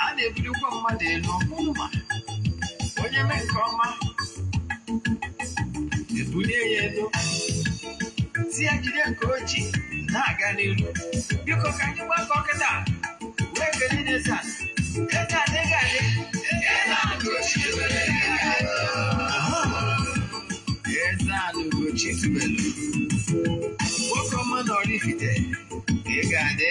Ana ebulukwa mmadụ elu ọmụma onye mee nke ọma ebulie ya elu si ya jide nke oji na-aga n'iru biko ka anyị gbakọ kịta wee kelee Eze-Ana Eze-Ana Ugochi Eze-Ana Ugochi tubelu nwoke ọma na oraifite ka ị ga-adị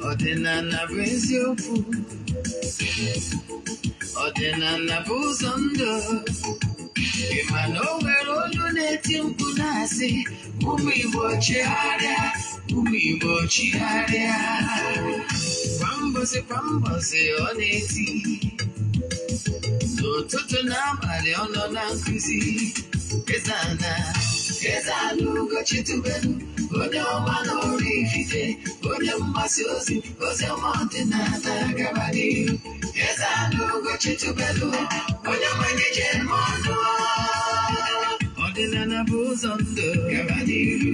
ọdịnala bụ eziokwu ọdịnala bụ ụzọ ndụ ị ma na o nwere olu na-eti mkpu na-asị ụmụ Igbo chigharịa ụmụ Igbo chigharịa kwa mbọsị ọ na-eti n'ụtụtụ na abalị ọ nọ na nkụzi Eze-Ana Ugochi tubelu onye ọma na oraifite onye mgbasa ozi ọma ọdịnala gaba n'ihu Eze-Ana Ugochi tubelu onye nwere jem ọnụ ọdịnala bụ ụzọ ndụ gaba n'ihu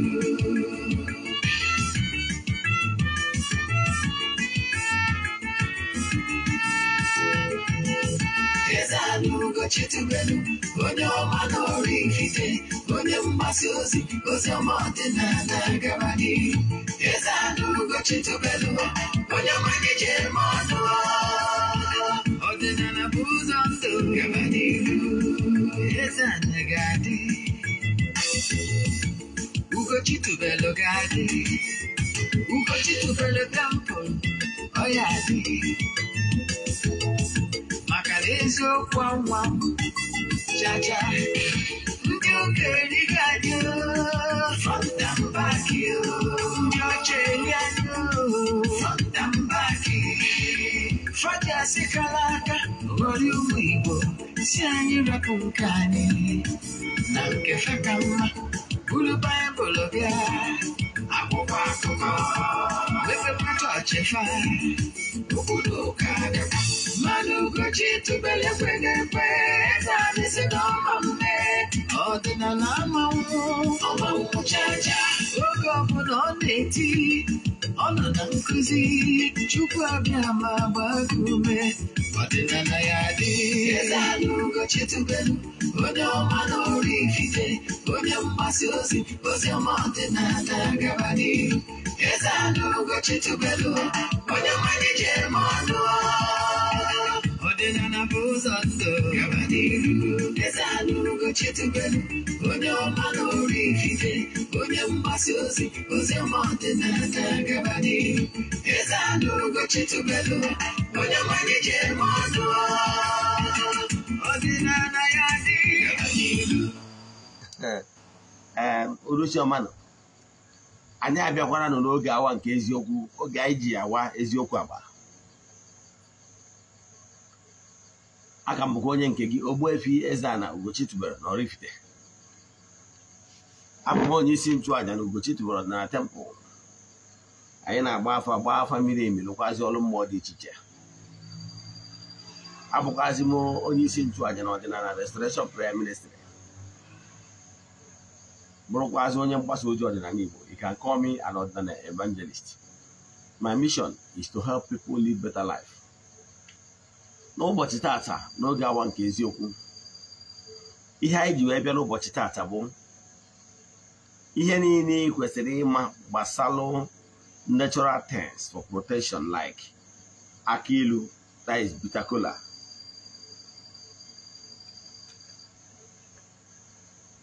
Eze-Ana Ugochi tubelu onye ọma na oraifite onye mgbasa ozi ọma ọdịnala gaba n'ihu Eze-Ana Ugochi tubelu onye nwere jem ọnụ ọdịnala bụ ụzọ ndụ gaba n'ihu Eze-Ana ga-adị Ugochi tubelu ga-adị Ugochi tubelu temple ọ ya adị maka na eziokwu anwa jaja ndị okenye ga-adị front and back ndị ọcha eri anyị front and back fọdụ asịkala aka ghọrọ ụmụ Igbo si anyị rapụ nke anyị na nke feka mma buru Baịbụl bịa akwụkwọ akụkọ mepekwa chọọchị fa obodo ụka agaba mmadụ Ugochi tubelu ekweghị ekwe Eze-Ana si n'ọma mme ọdịnala ọmanwụ chacha oge ọbụla ọ na-eti ọ nọ na nkụzi Chukwu abịa ma gbaa gị ume ọdịnala ya dị Eze-Ana Ugochi tubelu onye ọma na oraifite onye mgbasa ozi ọma ọdịnala gaba n'ihu Eze-Ana Ugochi tubelu onye nwere jem ọnụ ọdịnala bụ ụzọ ndụ gaba n'ihu Eze-Ana Ugochi tubelu onye ọma na oraifite onye mgbasa ozi ọma ọdịnala gaba n'ihu Eze-Ana Ugochi tubelu onye nwere jem ọnụ ọdịnala ya dị gaba n'ihu Uruchiọma anyị abịakwara n'oge awa nke eziokwu oge anyị ji awa eziokwu agba aka m bụkwa onye nke gị Ogbuefi EZE-ANA Ugochi tubelu na oraifite abụ m onye isi nchụaja na Ugochi tubelu na tempụl anyị na-agba afa mmiri emi lụkwazi ọrụ mmụọ dị iche iche abụkwazi m onye isi nchụaja na ọdịnala restoration prayer ministry bụrụkwazi onye mgbasa ozi ọdịnala Igbo. You can call me an ordinary evangelist. My mission is to help people live better life. N'ụbọchị tata n'oge awa nke eziokwu ihe anyị ji wee bịa n'ụbọchị tata bụ ihe niile kwesịrị ịma gbasalụ natural things for protection like Aki-ilu, that is bitter kola,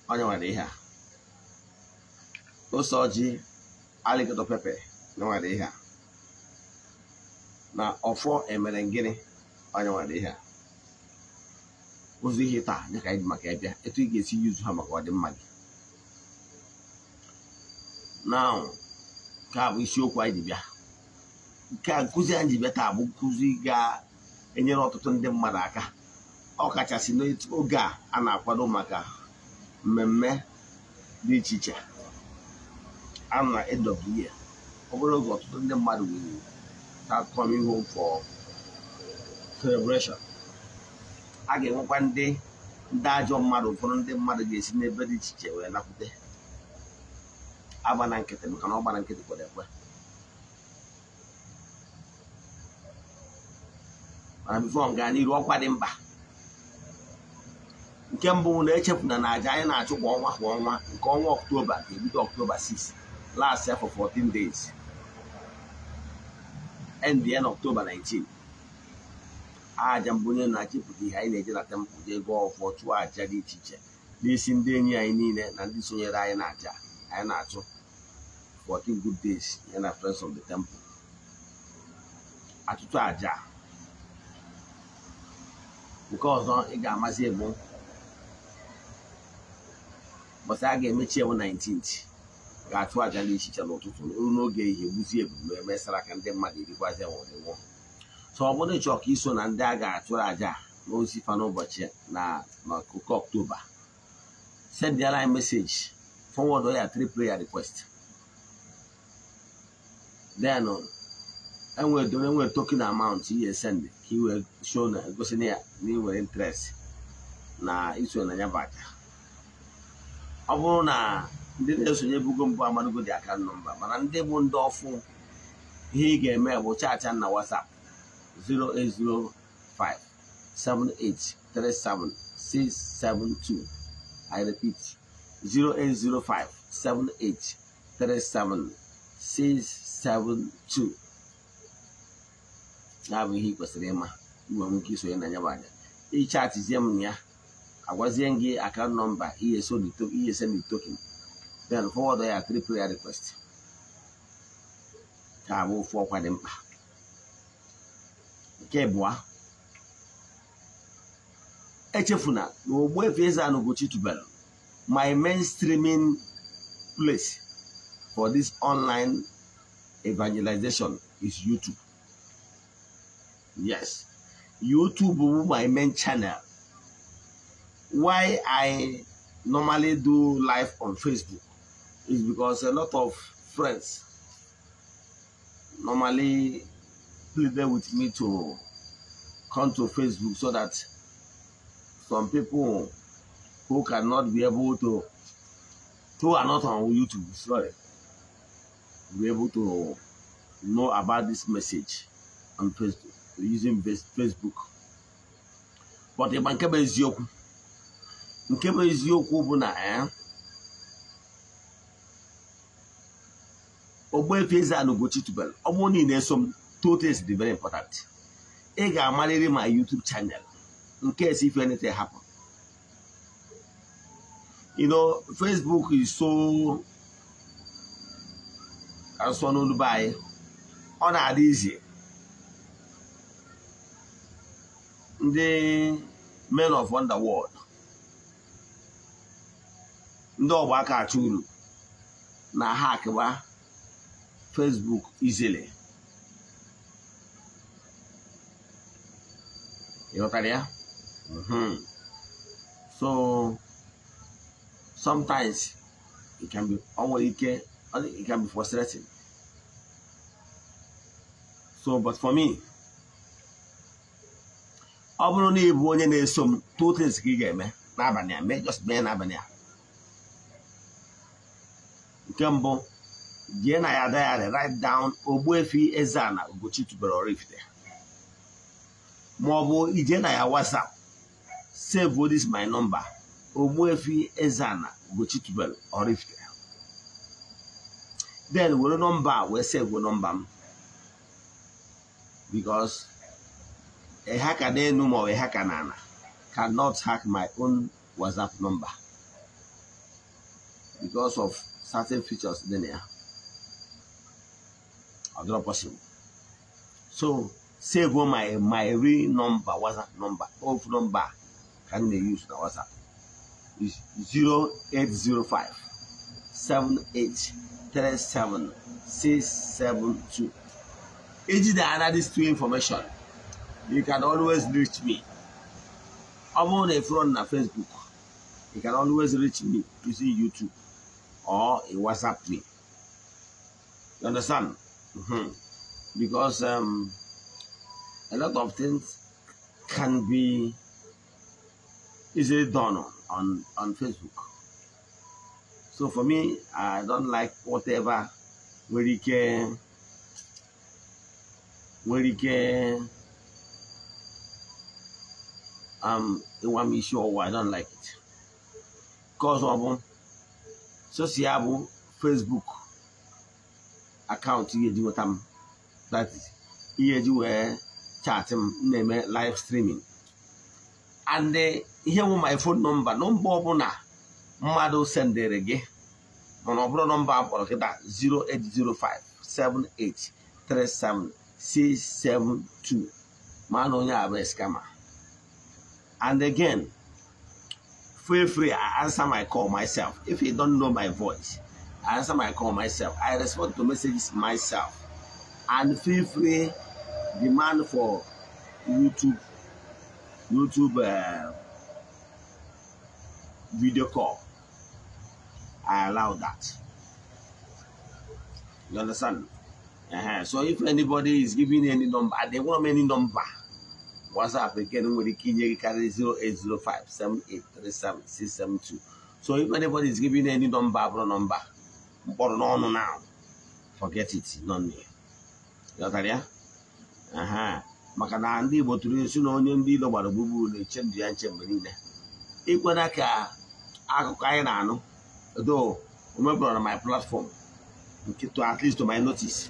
onye nwere ihe a Ose-oji, alligator pepper, nwere ihe a na ọfọ emerem Gini onye nwere ihe a ụzọ ihe taa dịka anyị maka ịbịa etu ị ga-esi yuzu ha maka ọdịmma gị. Now ka bụ isiokwu anyị ji bịa nke a nkụzi anyị ji bịa taa bụ nkụzi ga-enyere ọtụtụ ndị mmadụ aka ọ kachasị n'oge a na-akwado maka mmemme dị iche iche a na end of the year ọ bụrụ oge ọtụtụ ndị mmadụ nwere start coming home for celebration. A ga-enwekwa ndị ajọ mmadụ, ụfọdụ ndị mmadụ ga-esi n'ebe dị iche iche wee nakwute agba na nkịtị, maka na ọ gbara nkịtị kwere ekwe. Mana bifo m gaa n'iru, ọkwa dị mkpa. Nke mbụ na echefuna na aja anyị na-achụ kwa ọnwa nke ọnwa Ọktoba ga-ebido Ọktoba 6, last year for 14 days, end the end October 19. Aja mbụ onye na-achịpụta ihe anyị na-eje na tempụl jee gụọ ọfọ, chụọ aja dị iche iche n'isi ndị enyi anyị niile na ndị sonyere anyị na aja anyị na-achụ 14 good days ya na friends of the temple. Achụchụ aja nke ọzọ ị ga-amasị ebu bọsị a ga-emechi ewu 19th, ga-achụ aja dị iche iche n'ụtụtụ ruo n'oge ihe gbuzie ebubo emesara ka ndị mmadụ erikwazi enwere. So ọ bụrụ ịchọ ka iso na ndị a ga-achụrụ aja n'ozi fa n'ụbọchị na n'akụkụ Ọktoba, send the line message, forward ya 3 prayer request. Then enwere token amount you send ka iwe show na gosi na ya na inwere interest na iso na ya baja. Ọ bụrụ na ndị na-esonye bugo mbụ amadugo dị aka nọmba, mana ndị bụ ndị ọfụ, ihe ị ga-eme bụ chacha na WhatsApp 08057837672. I repeat, 08057837672. Ya bụ ihe ị kwesịrị ịma iwe nwoke isonye na ya baja. Ịchatizie m ya, agwazie gị account number, ihe send the token, then forward ya 3 prayer request. Ka bụ ofu ọkwa dị mkpa. Nke abụọ, echefuna na Ogbuefi EZE-ANA Ugochi tubelu, my mainstreaming place for this online evangelization is YouTube. Yes, YouTube is my main channel. Why I normally do live on Facebook is because a lot of friends normally pleaded with me to come to Facebook so that some people who cannot be able to, who are not on YouTube, sorry, be able to know about this message on Facebook, using Facebook. But the nke bụ eziokwu bụ na Ogbuefi EZE-ANA Ugochi tubelu, ọ bụrụ na ị na-eso m, two things is very important. Ị ga-amarịrị my YouTube channel in case if anything happen. You know, Facebook is so by on that easy. The men of Wonderworld, ndị ọgba aka achụ uru na hack ba Facebook easily. You know that? So sometimes it can be it can be frustrating. So, but for me, ọ bụrụ na ịbụ onye na-eso m, two things ka ị ga-eme n'abalị a, mee just mee n'abalị a. Nke mbụ, jee na ya diary, write down Ogbuefi EZE-ANA Ugochi tubelu oraifite. Ma ọ bụ ije na ya WhatsApp, save this my number, Ogbuefi EZE-ANA Ugochi tubelu oraifite. Then were number, we save number, because a hacker then no more a hacker nana cannot hack my own WhatsApp number because of certain features in there. Are not possible. So save my real number, WhatsApp number, off number can they use the WhatsApp is 0805 7837 672. If there are these two information, you can always reach me. I'm on a front on Facebook. You can always reach me using YouTube or a WhatsApp me. You understand? because a lot of things can be easily done on Facebook. So for me, I don't like whatever where you can one issue or I don't like it. Because of social Facebook account you do what that is here you were chatting name live streaming. And here my phone number na Mado send there again. Monobro number for that 0805 7837 672. Man on your scammer. And again, feel free, I answer my call myself. If you don't know my voice, I answer my call myself. I respond to messages myself. And feel free, demand for YouTube video call. I allow that. You understand? So if anybody is giving any number, they want any number. WhatsApp again with the key carry 0805 7837 672. So if anybody is giving any number, but no now, forget it, none here. You understand? Makana ndi boturu esi na onye ndi lo gbara bubu na echemdi ya nchembe niile. Ikwena ka akụkọ anyị na-anụ though umebro na my platform to at least to my notice.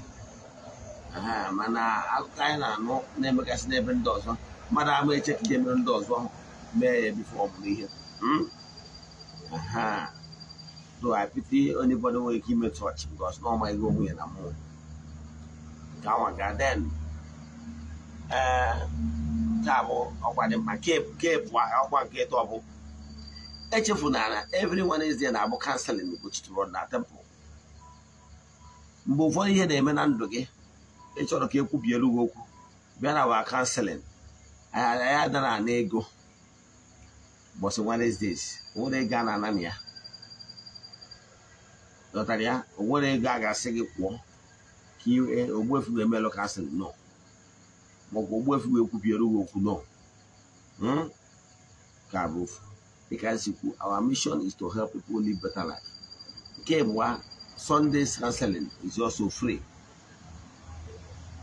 Mana akụkọ anyị na-anụ na-emegasị n'ebe ndị ọzọ mmadụ ama echeki dị eme ndị ọzọ mee ya bifo ọ bụrụ ihe. Though I pity anybody who will give me touch because no my go here na more. Then Tabo or my cape one gate of Echefunana, everyone is there now canceling which to run that temple. Before you hear the men and each other could be a logo. When I was canceling, I had an ego. But what is this? What they got an amia? Notaria, what they gaga say war. He work with the mellow castle, no. Ogbuefi will be a logo, no. Because our mission is to help people live better life. Okay, Sunday's counseling is also free.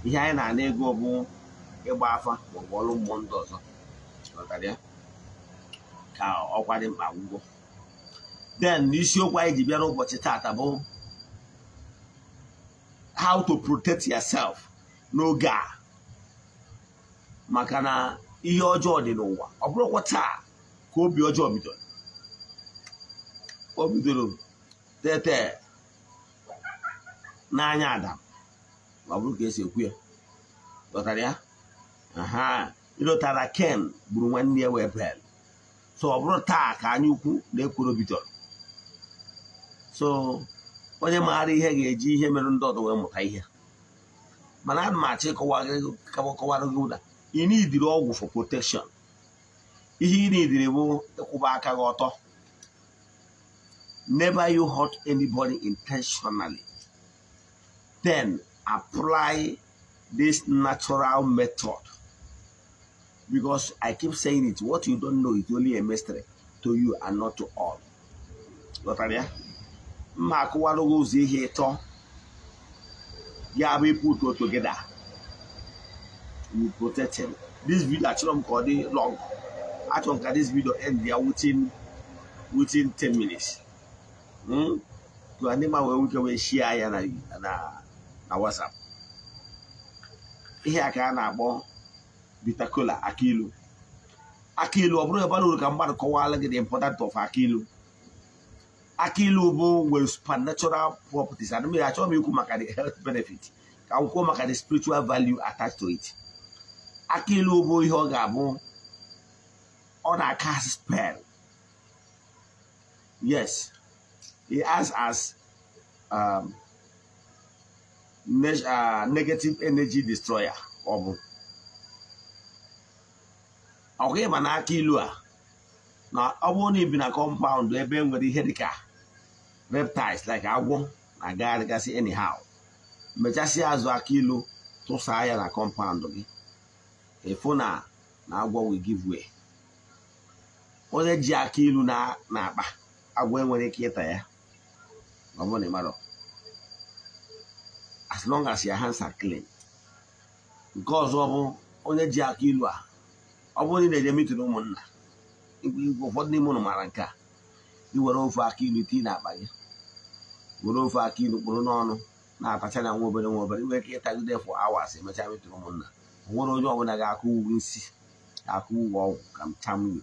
Here na nego bụ ịgba afa maọbụ ọrụ mmụọ ndị ọzọ. Ka ọkwa dị mkpa ngwụ. Then n'isiokwu anyị ji bịa n'ụbọchị taata bụ how to protect yourself n'oge a. Maka na ihe ọjọọ dị n'ụwa. Ọ bụrụkwa taa ka obi ọjọọ bidoro. O bidoro tete n'anya Adam. Ọ bụrụ ka esi ekwu ya. Dọtara ya? Ịdọtara Ken gburu nwanne ya wee bel. So ọ bụrụ taa ka anyị ukwu na-ekwuru bidoro. So onye maara ihe ga-eji ihe mere ndị ọzọ wee mụta ihe. Mana ana m achọ ịkọwara gị ụda. Ị nidiri ọgwụ for protection. Ihe ị nidiri bụ ịkwụba aka gị ọtọ. Never you hurt anybody intentionally. Then apply this natural method. Because I keep saying it, what you don't know is only a mystery to you and not to all. Lotaria? Makwalo goes here to we put together. You protect him. This video actually called it long. I think this video end there within 10 minutes. To anima we can share na WhatsApp. Ihe aka na-akpọ bitter kola Aki-ilu. Aki-ilu ọ bụrụ ebe uru ka mmadụ kọwaala gị the importance of Aki-ilu. Aki-ilu bụ with supernatural properties. And me achọ m ikwu maka the health benefit. Ka m kwuo maka the spiritual value attached to it. Aki-ilu bụ ihe ọ ga-abụ ọ na-cast spell. Yes. It acts as negative energy destroyer. Okay, man, Aki-ilu a. Now, I won't even a compound ebe nwere ihe dịka reptiles like agwọ na gaghị anyhow. Mechasị azụ Aki-ilu tụsaa ya na compound gị efu na agwọ will give way. Onye ji aki-ilu na-akpa agwọ enwere ike ịta ya ọ bụrụ na ị mara, as long as your hands are clean. Nke ọzọ bụ onye ji aki-ilu a, ọ bụrụ na ị na-eje mitụrụ ụmụnna, ụfọdụ n'ime ụnụ mara nke a, i were ofe aki-ilu tii n'akpa gị, were ofe aki-ilu kpụrụ n'ọnụ na-atacha na nwa obere nwere ike ịtagide for hours emechaa mitụrụ ụmụnna. O nwere onye ọbụla ga-akụ ugwu nsi, akụ ugwu ọgwụ ka m cham you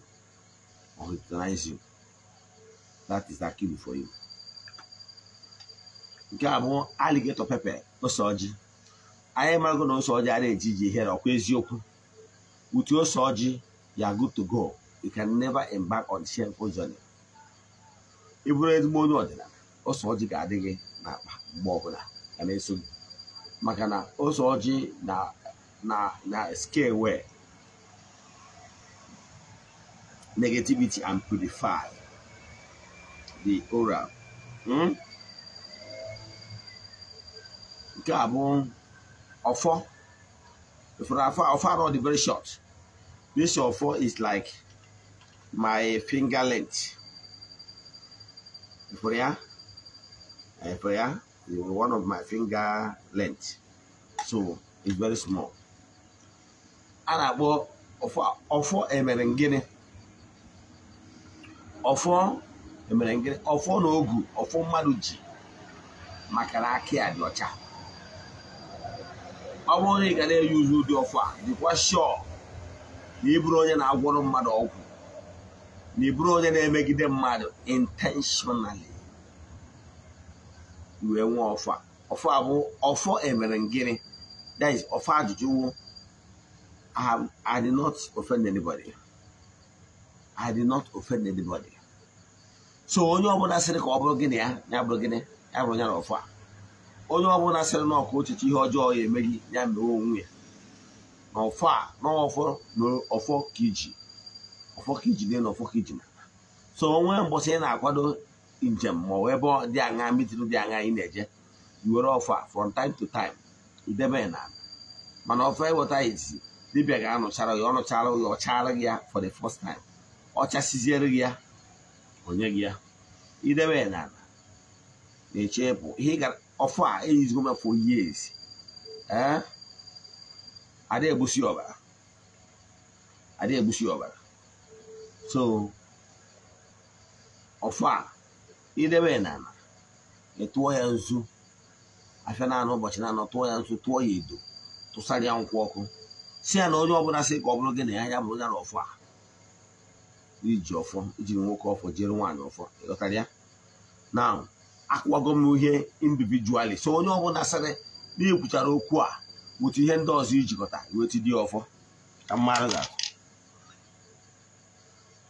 or recognize you. That is aki-ilu for you. Nke a bụ alligator pepper, ose-oji. Anyị marago na ose-oji a na-eji iji ihere, ọkwa eziokwu. With ose-oji, you are good to go. You can never embark on shameful journey. Ị bụrụ ezigbo onye ọdịnala, ose-oji ga-adị gị n'akpa mgbe ọbụla ka na-eso gị, maka na ose-oji na scale well negativity and purify the aura. Nke a bụ ọfọ. For afar all the very short. This offer is like my finger length. For ya, one of my finger length. So it's very small. And I bought offer emerem Gini. Offer emerem Gini. Offer no good. Offer maduji. Makara Aki-ilu ọcha. I want to get a use the offer. Because sure, the onye na-agwọrọ mmadụ ọgwụ, the onye na-emegide mmadụ intentionally. You will offer. Offer emerem Gini. That is offer ajụjụ. I did not offend anybody. I did not offend anybody. So onye ọbụla sịrị ka ọ bụrụ gịnị ya bụrụ gịnị, ya bụrụ ya na ọfọ a. Onye ọbụla sịrị na ọkụ ochichi ihe ọjọọ ya emeghị ya mee onwe ya. Na ọfọ a, na ọfọ ka iji. Ọfọ ka iji dị na ọfọ ka iji na. So onwe mbọsị ị na-akwado njem ma ọ ebe dị aṅa mitiri dị aṅa ị na-eje, iwere ọfọ from time to time idebe ya na. Mana ọfọ eweta ezi dibịa ga-anụchara ya, ọ nụchara ya, ọ chaara gị ya for the first time. Ọ chasiziere gị ya, onye gị ya. Idebe ya na na-echepụ ihe gara ọfọ a eyizigo m for years. Ada egbusi ọbara. So ọfọ a idebe ya na ịtụọ ya nzu afịa na anụ ụbọchị na anọ, tụọ ya nzu, tụọ ya edo, tụsara ya nkwụ ọkụ. Si ya na onye ọbụla sị ka ọ bụrụ gị na ya bụrụ ya na ọfọ a. Iji ọfọ, iji nwoke ọfọ jere nwaanyị ọfọ. Ịghọtara ya? Now, akwago m ihe individually. So onye ọbụla sịrị na ekwuchara okwu a otu ihe ndị ọzọ ijikọta iwetu dị ọfọ ka mmadụ ga-akụ.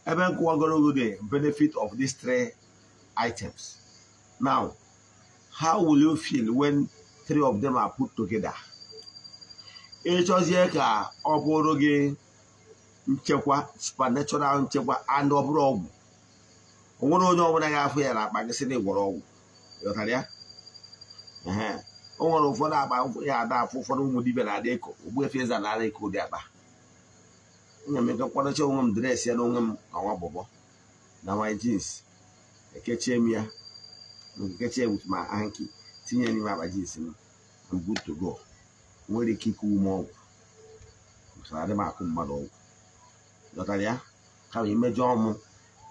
Ebe nkwụwagoro the benefit of these three items. Now, how will you feel when three of them are put together? Ịchọzie ka ọ bụrụ gị nchekwa, supernatural nchekwa, and ọ bụrụ ọgwụ. O nwere onye ọbụla ga-afụ ya na akpa gị sị na ịgwọrọ ọgwụ. Ịghọtara ya? O nwere ụfọdụ akpa ya ada afụ, ụfọdụ ụmụ dibịa na-ada eko. Ogbuefi EZE-ANA eko ụdị akpa. Nye m ike kwadocha onwe m dres ya na onwe m ọnwa bọbọ na my jeans. Ekechie m ya, ekechie with my hanky, tinye n'ime akpa jeans m. I'm good to go. Nwere ike ikwu ume ọgwụ. Adị m akụ mmadụ ọgwụ. Ịghọtara ya? Kama imejọ ọmụ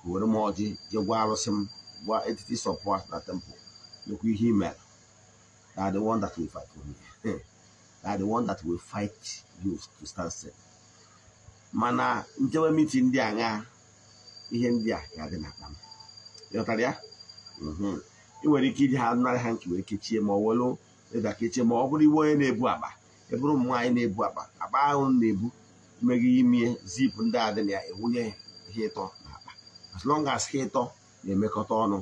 were m ọjị je gwa arụsị m, gwa entity support na temple. Lokwu ihe mere. They are the one that will fight for me. They are the one that will fight you to stand still. Mana njewe miti ndị aṅa ihe ndị a ga-adị n'akpa m. Ịghọtara ya? Ị nwere ike iji ha narị ha nke wee kechie ma ọ welu ịda kechie, ma ọ bụrụ iwe onye na-ebu akpa, ebụrụ ụmụ nwaanyị na-ebu akpa ahụ na-ebu imeghị imie zip ndị a dị na ya, ewunye ihe ịtọ n'akpa. As long as ha ịtọ na-emekọta ọnụ,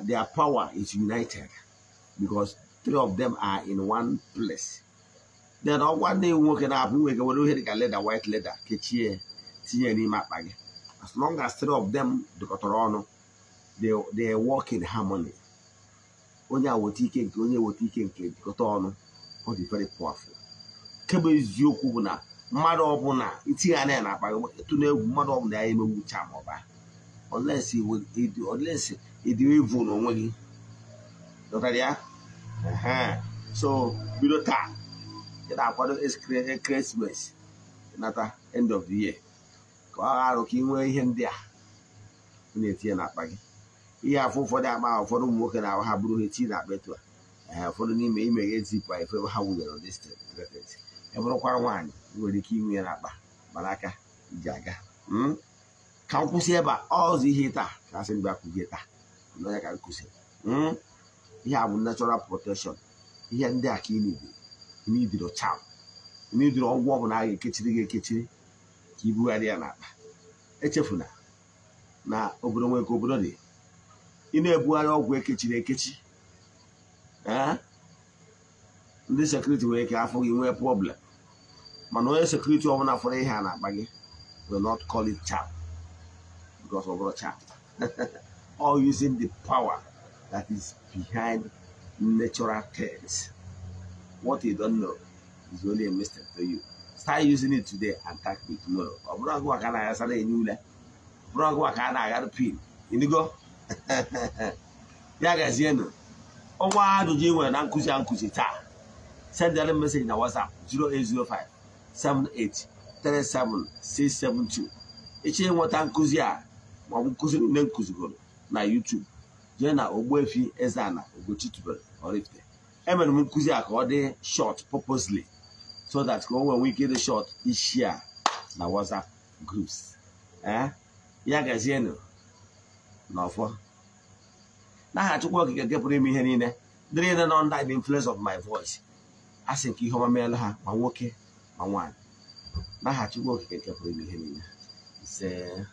their power is united because three of them are in one place. Then ọgwa ndị nwoke na-abụ nwe ga were ihe dị ka leather, white leather, kechie tinye n'ime akpa gị. As long as three of them dịkọtara ọnụ, they work in harmony. Onye aweta ike nke onye weta ike nke dịkọta ọnụ, ọ dị very powerful. kebe eziokwu bụ na mmadụ ọbụla itinye anya ya na-akpa etu na-egwu mmadụ ọbụla ya emegbu cha ma ọba unless ịdị evil n'onwe gị dọtara ya so bido taa ị na-akwado ekeresimesi nata end of the year ka ọ gharụ ka ị nwee ihe ndị a ị na-etinye n'akpa gị ihe afọ ụfọdụ akpa ụfọdụ ụmụ nwoke na ha bụrụ ha etinye n'akpa etu a ụfọdụ n'ime imeghe zipụ efe ha wụnyere distance ebụrụkwara nwaanyị nwere ike inwe ya n'akpa mana aka iji aga ka m kwụsị ebe a ọzọ ihe taa ka asị mgbe akwụzie taa ya ka m kwụsị ihe a bụ natural protection ihe ndị a ka ị n'idiro cham n'idiro ọgwụ ọbụla a ga-ekechiri gị ekechiri ka ibugharị ya n'akpa echefuna na obodo nwere ka obodo dị ị na-ebugharị ọgwụ ekechiri ekechi ndị sekuriti nwere ike afọ gị nwee problem mana onye sekuriti ọbụla fọrọ ihe a na-akpa gị will not call it charm because of our charm all using the power that is behind natural things. What you don't know is only a mistake to you. Start using it today and thank me tomorrow. Obrogo akana ya sala enyule. Obrogo akana aga pin. Indigo. Ya gazieno. Ọnwa ajụjụ ị nwere na nkuzi taa. Send them message na WhatsApp 0805 78 37 672. Echi nweta nkuzi a ma ọ bụ nkuzi ndị nkuzigoro na YouTube. Jee na Ogbuefi EZE-ANA Ugochi tubelu oraifite. Emere m nkuzi a ka ọ dị short purposely so that ka o nwee ike ịdị short ishare na WhatsApp groups. Ya gazienụ n'ọfọ. N'aha Chukwu okike nke pụrụ ime ihe niile dịrị na under the influence of my voice. Asị nke ihe ọma meela ha ma nwoke ma nwaanyị. N'aha Chukwu okike nke pụrụ ime ihe niile. Ise